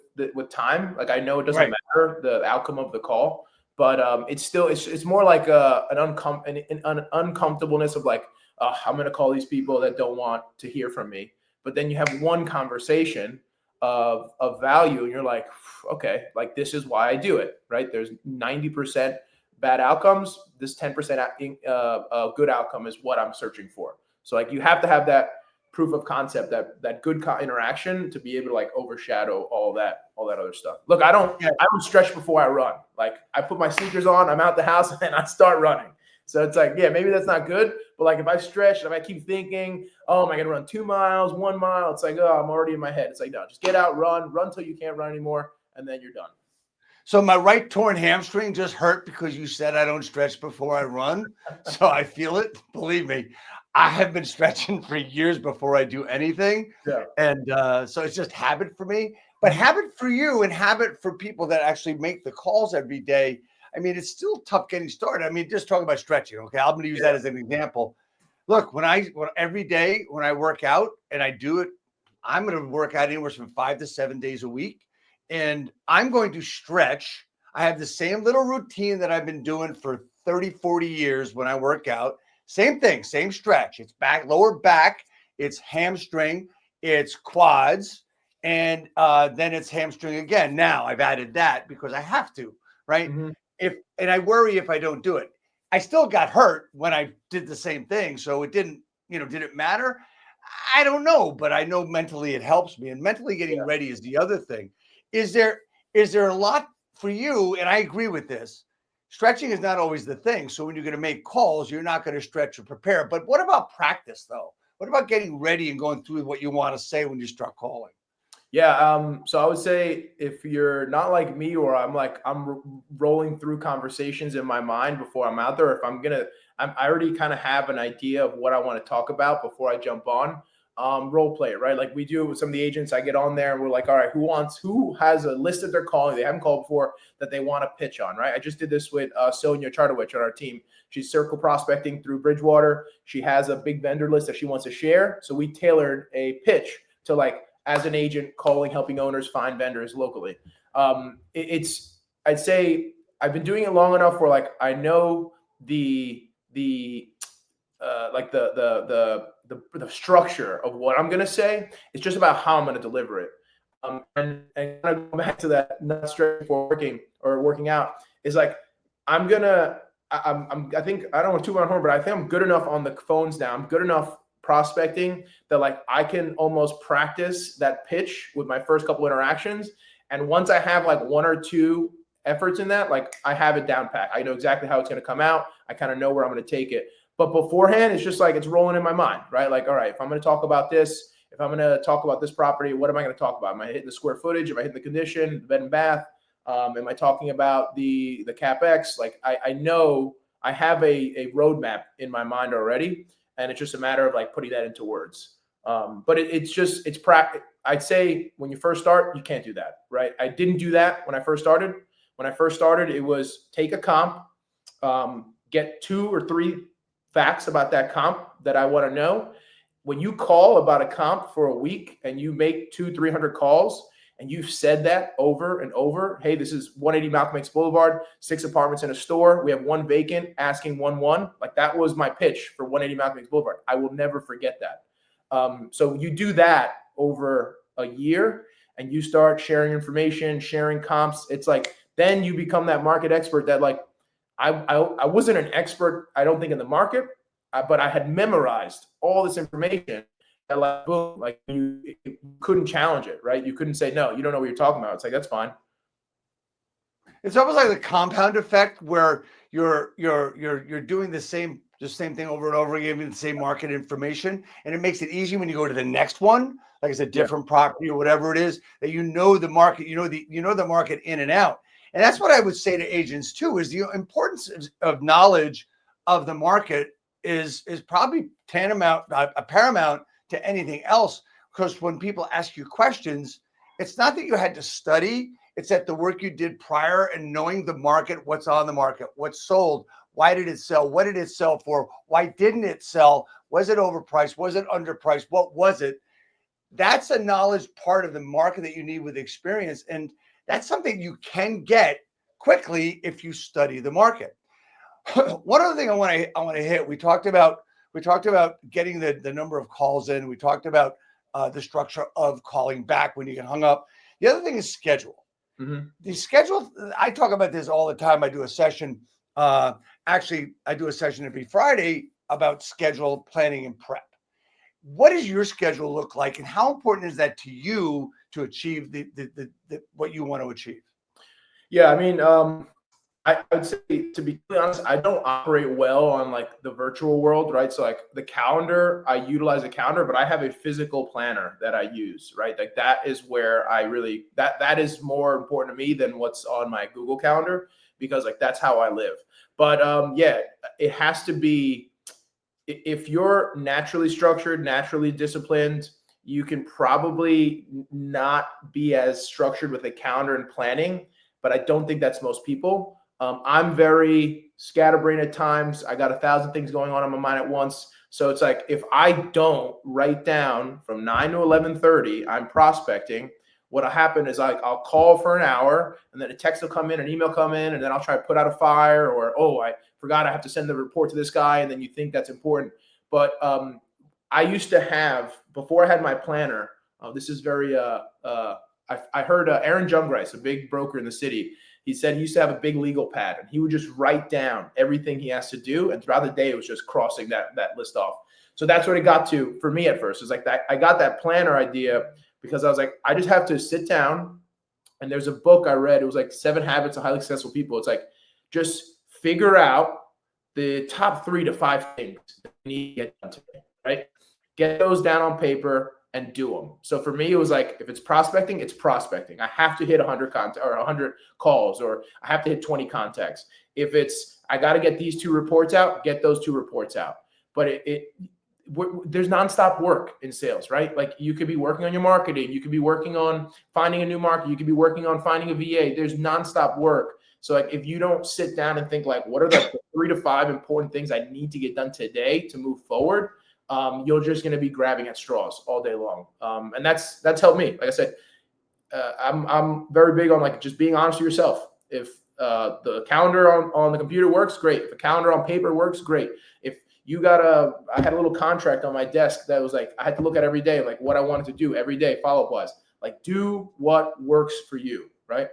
time. Like I know it doesn't Right. matter the outcome of the call, but it's more like an uncomfortableness of like, I'm going to call these people that don't want to hear from me. But then you have one conversation of value, and you're like, okay, like this is why I do it, right? There's 90% bad outcomes. This 10% good outcome is what I'm searching for. So like you have to have that proof of concept, that good interaction to be able to like overshadow all that other stuff. Look, I don't stretch before I run. Like I put my sneakers on, I'm out the house, and I start running. So it's like, yeah, maybe that's not good, but like if I stretch and if I keep thinking, oh, am I gonna run 2 miles, 1 mile? It's like, oh, I'm already in my head. It's like, no, just get out, run till you can't run anymore, and then you're done. So my right torn hamstring just hurt because you said I don't stretch before I run. So I feel it. Believe me, I have been stretching for years before I do anything. Yeah. And so it's just habit for me, but habit for you and habit for people that actually make the calls every day. I mean, it's still tough getting started. I mean, just talking about stretching. Okay. I'm going to use that as an example. Look, every day when I work out and I do it, I'm going to work out anywhere from 5 to 7 days a week. And I'm going to stretch. I have the same little routine that I've been doing for 30, 40 years when I work out. Same thing, same stretch. It's lower back, it's hamstring, it's quads, and then it's hamstring again. Now I've added that because I have to, right? Mm-hmm. And I worry if I don't do it. I still got hurt when I did the same thing. So it did it matter? I don't know, but I know mentally it helps me. And mentally getting ready is the other thing. Is there a lot for you? And I agree with this. Stretching is not always the thing. So when you're going to make calls, you're not going to stretch or prepare. But what about practice, though? What about getting ready and going through what you want to say when you start calling? Yeah. So I would say if you're not like me, or I'm rolling through conversations in my mind before I'm out there, if I already kind of have an idea of what I want to talk about before I jump on. Role play it, right? Like we do with some of the agents. I get on there and we're like, all right, who has a list that they're calling, they haven't called before, that they want to pitch on, right? I just did this with Sonia Chartowich on our team. She's circle prospecting through Bridgewater. She has a big vendor list that she wants to share. So we tailored a pitch to like, as an agent calling, helping owners find vendors locally. I'd say I've been doing it long enough where like I know the structure of what I'm gonna say. It's just about how I'm gonna deliver it. And kind of go back to that, not straight for working out, is like I think I don't want to toot my horn, but I think I'm good enough on the phones now. I'm good enough prospecting that like I can almost practice that pitch with my first couple interactions. And once I have like 1 or 2 efforts in that, like I have it down pat. I know exactly how it's going to come out. I kind of know where I'm going to take it. But beforehand, it's just like it's rolling in my mind, right? Like, all right, if I'm going to talk about this, if I'm going to talk about this property, what am I going to talk about? Am I hitting the square footage? Am I hitting the condition, the bed and bath? Am I talking about the CapEx? Like I know I have a roadmap in my mind already. And it's just a matter of like putting that into words. But it's practice. I'd say when you first start, you can't do that, right? I didn't do that when I first started. When I first started, it was take a comp, get 2 or 3 facts about that comp that I want to know. When you call about a comp for a week and you make 200-300 calls and you've said that over and over, hey, this is 180 Malcolm X Boulevard, 6 apartments in a store. We have 1 vacant, asking 1-1. Like that was my pitch for 180 Malcolm X Boulevard. I will never forget that. So you do that over a year and you start sharing information, sharing comps. It's like, then you become that market expert that like, I wasn't an expert, I don't think, in the market, but I had memorized all this information. And like, boom, like you couldn't challenge it, right? You couldn't say, no, you don't know what you're talking about. It's like, that's fine. It's almost like the compound effect where you're doing the same thing over and over again, giving the same market information, and it makes it easy when you go to the next one, like it's a Yeah. different property or whatever it is, that you know the market, you know the market in and out. And that's what I would say to agents too, is the importance of knowledge of the market is probably tantamount, paramount to anything else. Because when people ask you questions, it's not that you had to study, it's that the work you did prior and knowing the market, what's on the market, what's sold, why did it sell, what did it sell for, why didn't it sell, was it overpriced, was it underpriced, what was it? That's a knowledge part of the market that you need with experience. And that's something you can get quickly if you study the market. One other thing I want to hit, we talked about getting the number of calls in. We talked about the structure of calling back when you get hung up. The other thing is schedule. Mm-hmm. The schedule, I talk about this all the time. I do a session. Actually, I do a session every Friday about schedule planning and prep. What does your schedule look like, and how important is that to you to achieve the what you want to achieve? Yeah, I mean, I would say, to be completely honest, I don't operate well on like the virtual world, right? So like the calendar, I utilize a calendar, but I have a physical planner that I use, right? Like that is where I really, that is more important to me than what's on my Google Calendar, because like that's how I live. But yeah, it has to be, if you're naturally structured, naturally disciplined, you can probably not be as structured with a calendar and planning, but I don't think that's most people. I'm very scatterbrained at times. I got 1,000 things going on in my mind at once. So it's like, if I don't write down from 9 to 11:30, I'm prospecting. What'll happen is I'll call for an hour, and then a text will come in, an email come in, and then I'll try to put out a fire, or, oh, I forgot I have to send the report to this guy. And then you think that's important. But I used to have, before I had my planner, this is very, I heard Aaron Jungrice, a big broker in the city. He said he used to have a big legal pad, and he would just write down everything he has to do. And throughout the day, it was just crossing that list off. So that's what it got to for me at first. It's like that. I got that planner idea because I was like, I just have to sit down. And there's a book I read. It was like 7 Habits of Highly Successful People. It's like, just figure out the top 3 to 5 things that you need to get done today, right? Get those down on paper and do them. So for me, it was like, if it's prospecting, it's prospecting. I have to hit 100 or 100 calls, or I have to hit 20 contacts. If it's, I got to get these 2 reports out, get those 2 reports out. But there's nonstop work in sales, right? Like, you could be working on your marketing. You could be working on finding a new market. You could be working on finding a VA. There's nonstop work. So like, if you don't sit down and think like, what are the 3 to 5 important things I need to get done today to move forward? You're just going to be grabbing at straws all day long. And that's helped me. Like I said, I'm very big on like just being honest with yourself. If the calendar on the computer works, great. If a calendar on paper works, great. If you I had a little contract on my desk that was like, I had to look at every day, like what I wanted to do every day, follow-up wise, like do what works for you, right?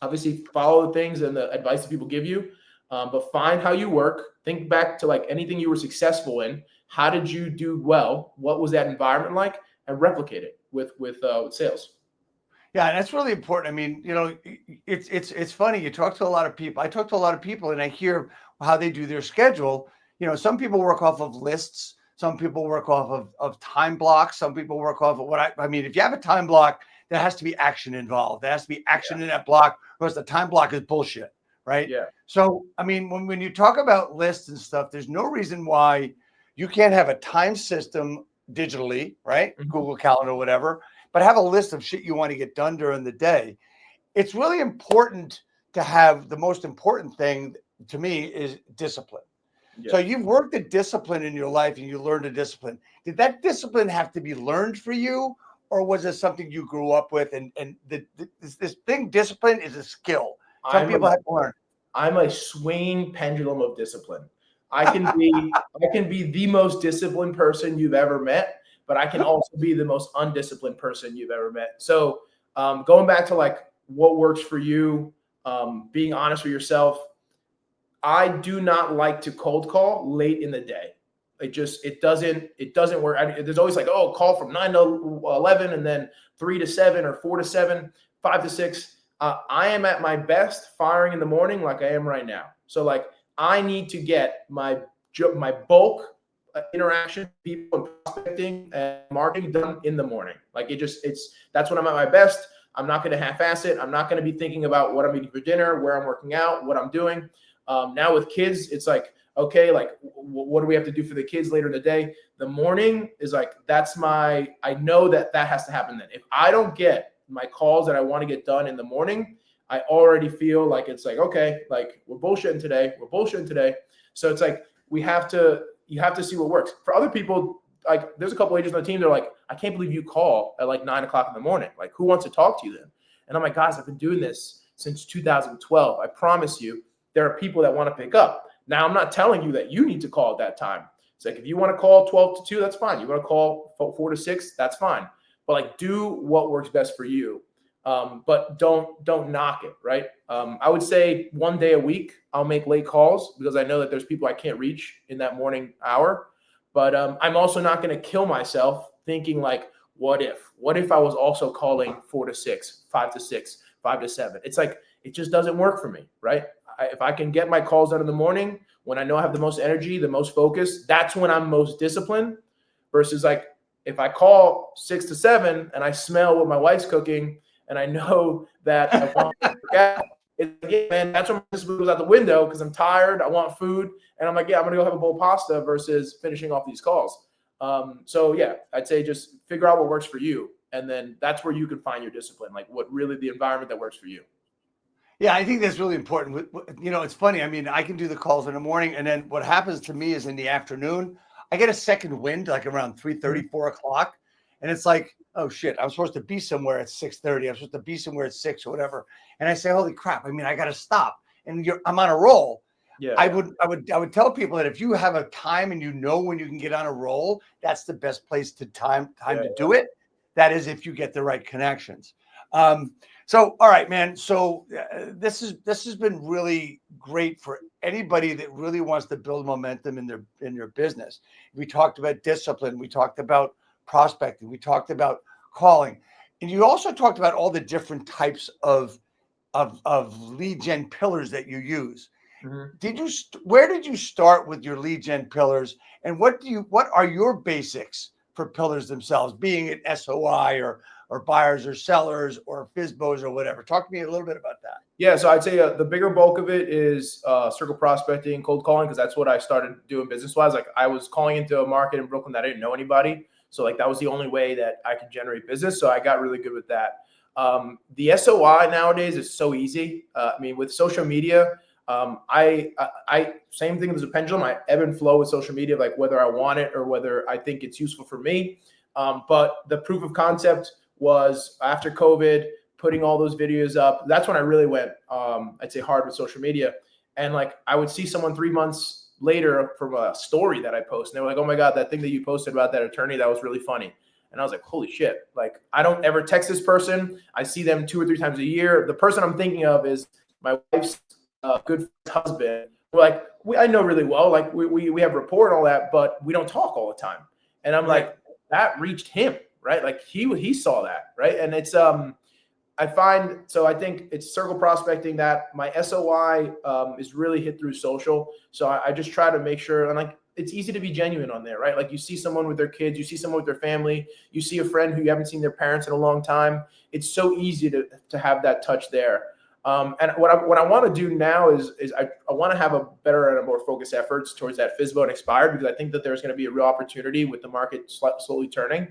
Obviously follow the things and the advice that people give you, but find how you work. Think back to like anything you were successful in. How did you do well? What was that environment like? And replicate it with sales. Yeah, that's really important. I mean, it's funny. You talk to a lot of people. I talk to a lot of people, and I hear how they do their schedule. Some people work off of lists. Some people work off of time blocks. Some people work off of I mean, if you have a time block, there has to be action involved. There has to be action in that block, or else the time block is bullshit, right? Yeah. So, I mean, when you talk about lists and stuff, there's no reason why you can't have a time system digitally, right? Mm-hmm. Google Calendar, whatever, but have a list of shit you want to get done during the day. It's really important to have, the most important thing to me is discipline. Yeah. So you've worked at discipline in your life, and you learned a discipline. Did that discipline have to be learned for you, or was it something you grew up with? And this thing, discipline, is a skill. Some people have to learn. I'm a swinging pendulum of discipline. I can be the most disciplined person you've ever met, but I can also be the most undisciplined person you've ever met. So going back to like what works for you, being honest with yourself. I do not like to cold call late in the day. It doesn't work. There's always like, oh, call from 9 to 11, and then 3 to 7, or 4 to 7, 5 to 6. I am at my best firing in the morning like I am right now. So like I need to get my bulk interaction, people and prospecting and marketing done in the morning. Like that's when I'm at my best. I'm not going to half-ass it. I'm not going to be thinking about what I'm eating for dinner, where I'm working out, what I'm doing. Now with kids, it's like, okay, like what do we have to do for the kids later in the day? The morning is like, I know that has to happen then. If I don't get my calls that I want to get done in the morning, I already feel like it's like, okay, like we're bullshitting today. So it's like, you have to see what works. For other people, like there's a couple agents on the team, they're like, I can't believe you call at like 9 o'clock in the morning. Like who wants to talk to you then? And I'm like, guys, I've been doing this since 2012. I promise you, there are people that want to pick up. Now, I'm not telling you that you need to call at that time. It's like, if you want to call 12 to 2, that's fine. You want to call 4 to 6, that's fine. But like, do what works best for you. But don't knock it, right? I would say one day a week, I'll make late calls because I know that there's people I can't reach in that morning hour. But I'm also not going to kill myself thinking like, what if I was also calling 4 to 6, 5 to 6, 5 to 7? It's like, it just doesn't work for me, right? If I can get my calls done in the morning when I know I have the most energy, the most focus, that's when I'm most disciplined versus like if I call 6 to 7 and I smell what my wife's cooking and I know that I want to work out, it's like, yeah, man, that's when my discipline goes out the window because I'm tired, I want food, and I'm like, yeah, I'm going to go have a bowl of pasta versus finishing off these calls. So yeah, I'd say just figure out what works for you. And then that's where you can find your discipline, like what really the environment that works for you. Yeah, I think that's really important. It's funny. I mean, I can do the calls in the morning, and then what happens to me is in the afternoon, I get a second wind, like around 3:30, 4 o'clock, and it's like, oh shit, I'm supposed to be somewhere at 6:30. I'm supposed to be somewhere at 6 or whatever, and I say, holy crap! I mean, I got to stop, and I'm on a roll. Yeah, I would tell people that if you have a time and you know when you can get on a roll, that's the best place to time to do it. That is if you get the right connections. So, all right, man. So this has been really great for anybody that really wants to build momentum in their business. We talked about discipline. We talked about prospecting. We talked about calling, and you also talked about all the different types of lead gen pillars that you use. Mm-hmm. Where did you start with your lead gen pillars, and what are your basics for pillars themselves, being it SOI or buyers or sellers or FSBOs or whatever? Talk to me a little bit about that. Yeah, so I'd say the bigger bulk of it is circle prospecting, cold calling, because that's what I started doing business-wise. Like I was calling into a market in Brooklyn that I didn't know anybody. So like that was the only way that I could generate business. So I got really good with that. The SOI nowadays is so easy. I mean, with social media, I same thing as a pendulum. I ebb and flow with social media, like whether I want it or whether I think it's useful for me. But the proof of concept was after COVID, putting all those videos up. That's when I really went, I'd say hard with social media. And like, I would see someone 3 months later from a story that I post. And they were like, oh my God, that thing that you posted about that attorney, that was really funny. And I was like, holy shit. Like, I don't ever text this person. I see them 2 or 3 times a year. The person I'm thinking of is my wife's good husband. We're like, I know really well, like we have rapport and all that, but we don't talk all the time. And I'm like, that reached him, right? Like he saw that, right? And it's I think it's circle prospecting that my SOI is really hit through social. So I just try to make sure, and like it's easy to be genuine on there, right? Like you see someone with their kids, you see someone with their family, you see a friend who you haven't seen their parents in a long time. It's so easy to have that touch there. And what I want to do now is I want to have a better and a more focused efforts towards that FSBO and expired, because I think that there's going to be a real opportunity with the market slowly turning.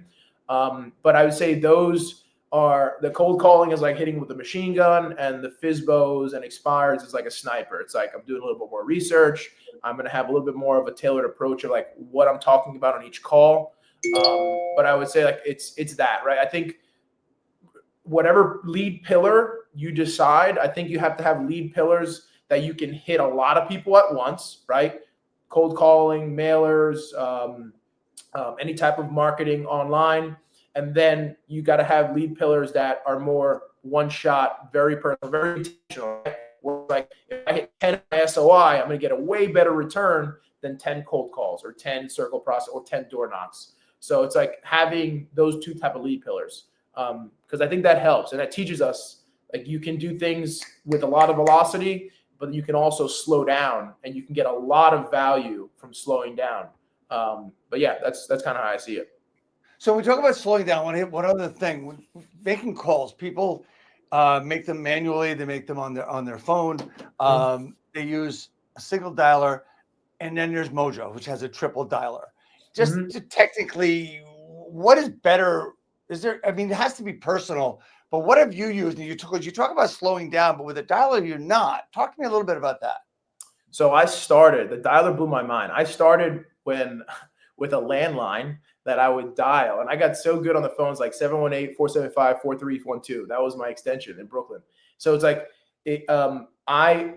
But I would say those are the cold calling is like hitting with a machine gun, and the FSBOs and expires is like a sniper. It's like I'm doing a little bit more research. I'm going to have a little bit more of a tailored approach of like what I'm talking about on each call. But I would say like it's that, right? I think whatever lead pillar you decide, I think you have to have lead pillars that you can hit a lot of people at once, right? Cold calling, mailers, any type of marketing online. And then you got to have lead pillars that are more one shot, very personal, very intentional. Right? Where like if I hit 10 SOI, I'm going to get a way better return than 10 cold calls or 10 circle process or 10 door knocks. So it's like having those two type of lead pillars. Because I think that helps, and that teaches us Like you can do things with a lot of velocity, but you can also slow down, and you can get a lot of value from slowing down. But yeah, that's kind of how I see it. So we talk about slowing down. I want to hit one other thing. When making calls, people make them manually. They make them on their phone. They use a single dialer, and then there's Mojo, which has a triple dialer. Just technically, what is better? Is there? I mean, it has to be personal. But what have you used? And you talk about slowing down, but with a dialer, you're not. Talk to me a little bit about that. So the dialer blew my mind. I started with a landline that I would dial, and I got so good on the phones, like 718-475-4312. That was my extension in Brooklyn. So it's like, I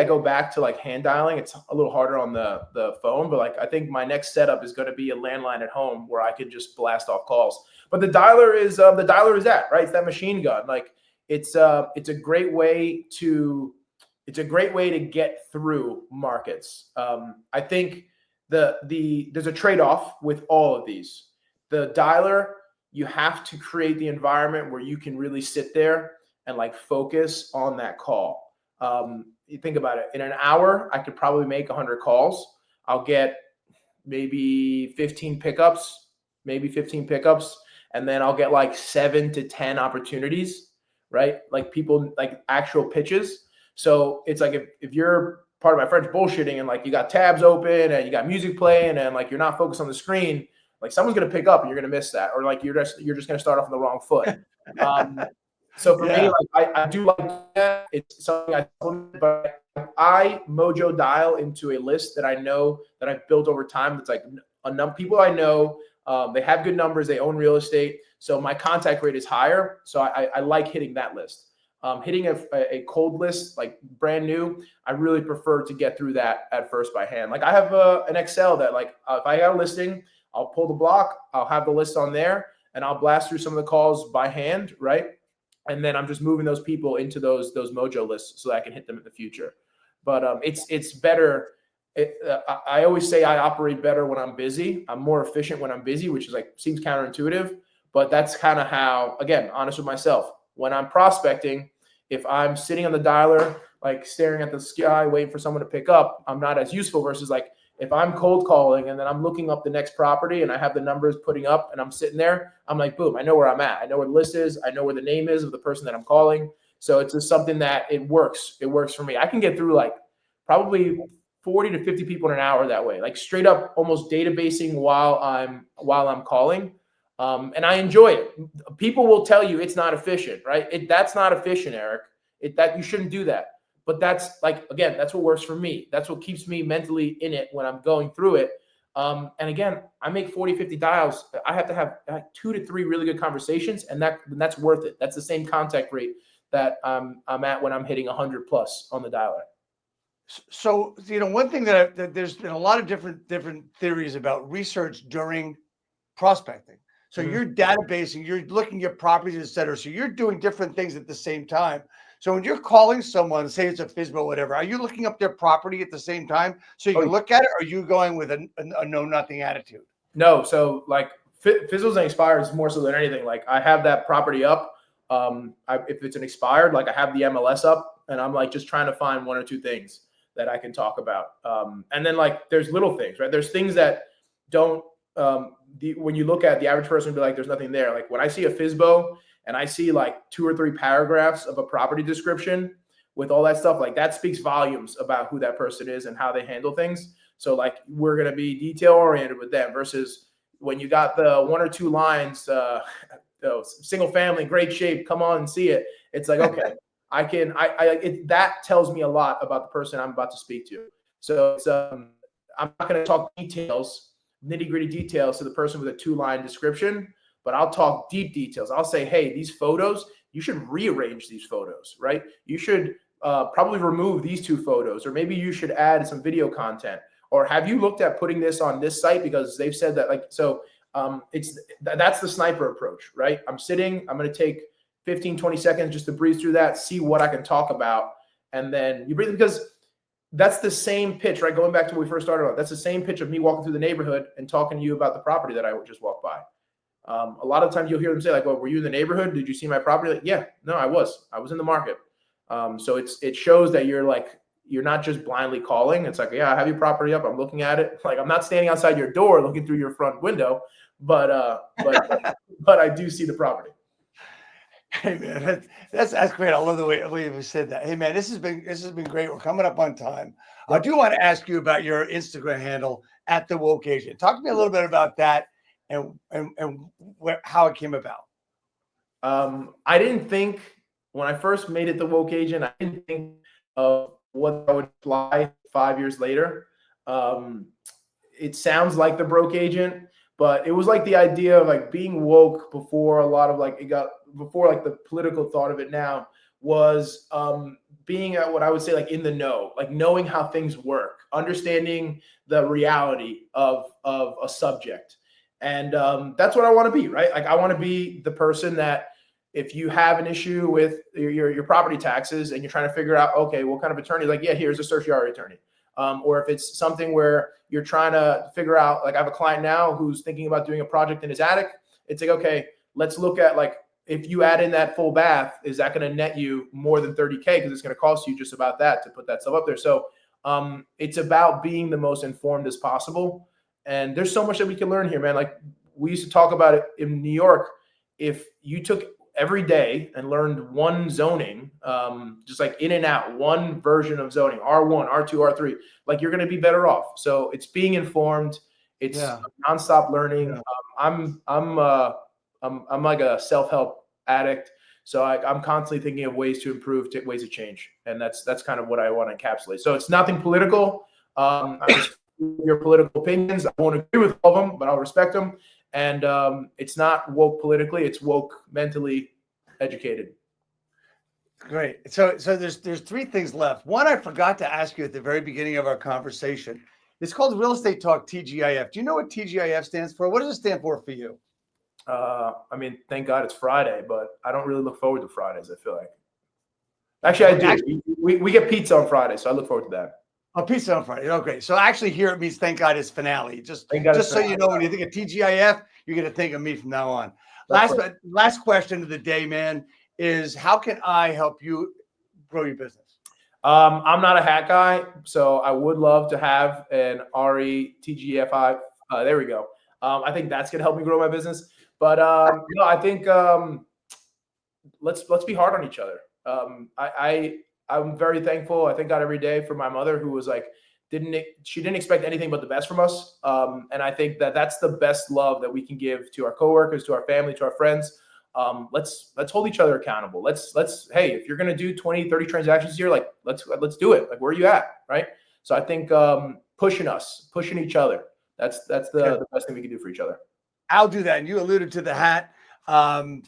go back to like hand dialing. It's a little harder on the phone, but like I think my next setup is going to be a landline at home where I can just blast off calls. But the dialer is that, right? It's that machine gun. Like it's a great way to get through markets. I think there's a trade-off with all of these. The dialer, you have to create the environment where you can really sit there and like focus on that call. You think about it. In an hour, I could probably make 100 calls. I'll get maybe 15 pickups, and then I'll get like 7 to 10 opportunities, right? Like people, like actual pitches. So it's like if you're part of my friends bullshitting and like you got tabs open and you got music playing and like you're not focused on the screen, like someone's gonna pick up and you're gonna miss that, or like you're just gonna start off on the wrong foot. So for me, like I do like that. It's something I supplement, but I Mojo dial into a list that I know that I've built over time. That's like people I know. They have good numbers. They own real estate, so my contact rate is higher. So I like hitting that list. Hitting a cold list, like brand new, I really prefer to get through that at first by hand. Like I have an Excel that like if I got a listing, I'll pull the block, I'll have the list on there, and I'll blast through some of the calls by hand, right? And then I'm just moving those people into those Mojo lists so that I can hit them in the future. But it's better. I always say I operate better when I'm busy. I'm more efficient when I'm busy, which is like seems counterintuitive, but that's kind of how, again, honest with myself. When I'm prospecting, if I'm sitting on the dialer, like staring at the sky, waiting for someone to pick up, I'm not as useful versus like if I'm cold calling and then I'm looking up the next property and I have the numbers putting up and I'm sitting there, I'm like, boom, I know where I'm at. I know where the list is. I know where the name is of the person that I'm calling. So it's just something that it works. It works for me. I can get through like probably 40 to 50 people in an hour that way, like straight up almost databasing while I'm calling. And I enjoy it. People will tell you it's not efficient, right? That's not efficient, Eric. That you shouldn't do that. But that's like, again, that's what works for me. That's what keeps me mentally in it when I'm going through it. And again, I make 40, 50 dials. I have to have 2 to 3 really good conversations, and that's worth it. That's the same contact rate that I'm at when I'm hitting 100 plus on the dialer. So, one thing that there's been a lot of different theories about research during prospecting. So you're databasing, you're looking at properties, et cetera. So you're doing different things at the same time. So when you're calling someone, say it's a FSBO, whatever, are you looking up their property at the same time so you can look at it, or are you going with a know-nothing attitude? No. So like fizzles and expires more so than anything. Like I have that property up. If it's an expired, like I have the MLS up, and I'm like just trying to find 1 or 2 things that I can talk about. And then like there's little things, right? There's things that don't, when you look at the average person, be like, there's nothing there. Like when I see a FSBO and I see like 2 or 3 paragraphs of a property description with all that stuff, like that speaks volumes about who that person is and how they handle things. So like we're going to be detail oriented with them versus when you got the 1 or 2 lines, single family, great shape, come on and see it. It's like, okay, that tells me a lot about the person I'm about to speak to. So it's, I'm not going to talk nitty gritty details to the person with a 2-line description, but I'll talk deep details. I'll say, hey, these photos, you should rearrange these photos, right? You should probably remove these 2 photos, or maybe you should add some video content, or have you looked at putting this on this site because they've said that, like, so that's the sniper approach, right? I'm going to take 15, 20 seconds just to breeze through that, see what I can talk about. And then you breathe, because that's the same pitch, right? Going back to when we first started on, that's the same pitch of me walking through the neighborhood and talking to you about the property that I just walked by. A lot of times you'll hear them say like, "Well, were you in the neighborhood? Did you see my property?" Like, yeah, no, I was in the market. So it shows that you're not just blindly calling. It's like, yeah, I have your property up. I'm looking at it. Like, I'm not standing outside your door looking through your front window, but I do see the property. Hey man, that's great. I love the way you said that. Hey man, this has been great. We're coming up on time. I do want to ask you about your Instagram handle at the Woke Agent. Talk to me a little bit about that and how it came about. I didn't think when I first made it the Woke Agent, I didn't think of what I would fly 5 years later. It sounds like the broke agent, but it was like the idea of like being woke before a lot of like before like the political thought of it now was being at what I would say like in the know, like knowing how things work, understanding the reality of a subject. And that's what I want to be, right? Like I want to be the person that if you have an issue with your property taxes and you're trying to figure out, okay, what kind of attorney, like, yeah, here's a certiorari attorney. Or if it's something where you're trying to figure out, like I have a client now who's thinking about doing a project in his attic. It's like, okay, let's look at like, if you add in that full bath, is that going to net you more than 30K? Because it's going to cost you just about that to put that stuff up there. So it's about being the most informed as possible. And there's so much that we can learn here, man. Like we used to talk about it in New York. If you took every day and learned one zoning, just like in and out, one version of zoning, R1, R2, R3, like you're going to be better off. So it's being informed. It's nonstop learning. Yeah. I'm like a self-help addict. So I'm constantly thinking of ways to improve, ways to change. And that's kind of what I want to encapsulate. So it's nothing political. Your political opinions, I won't agree with all of them, but I'll respect them. And it's not woke politically; it's woke mentally educated. Great. So there's three things left. One, I forgot to ask you at the very beginning of our conversation. It's called Real Estate Talk TGIF. Do you know what TGIF stands for? What does it stand for you? I mean, thank God it's Friday, but I don't really look forward to Fridays. I feel like. Actually, I do. We get pizza on Friday, so I look forward to that. Oh, pizza on Friday. Okay. So actually here it means thank God it's Fanale. Just so you know, when you think of TGIF, you're going to think of me from now on. Last question of the day, man, is how can I help you grow your business? I'm not a hat guy, so I would love to have an RETGFI. There we go. I think that's going to help me grow my business. But no, I think let's be hard on each other. I'm very thankful. I thank God every day for my mother, who was like, she didn't expect anything but the best from us. And I think that's the best love that we can give to our coworkers, to our family, to our friends. Let's hold each other accountable. Hey, if you're going to do 20, 30 transactions here, like let's do it. Like, where are you at? Right. So I think pushing each other. That's the best thing we can do for each other. I'll do that. And you alluded to the hat.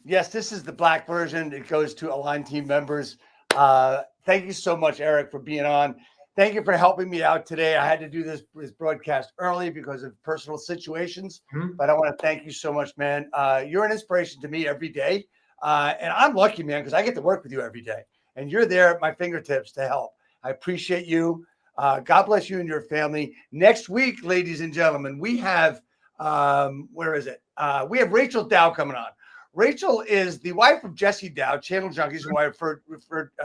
Yes, this is the black version. It goes to Align team members. Thank you so much, Eric, for being on. Thank you for helping me out today. I had to do this broadcast early because of personal situations, but I want to thank you so much, man. You're an inspiration to me every day. And I'm lucky, man, because I get to work with you every day and you're there at my fingertips to help. I appreciate you. God bless you and your family. Next week, ladies and gentlemen, we have, where is it? We have Rachel Dow coming on. Rachel is the wife of Jesse Dow, Channel Junkies, who I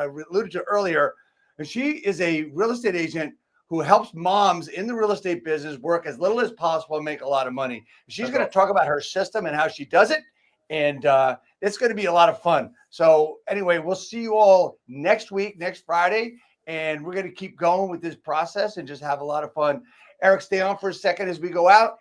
alluded to earlier. And she is a real estate agent who helps moms in the real estate business work as little as possible and make a lot of money. She's going to talk about her system and how she does it. And it's going to be a lot of fun. So anyway, we'll see you all next week, next Friday. And we're going to keep going with this process and just have a lot of fun. Eric, stay on for a second as we go out.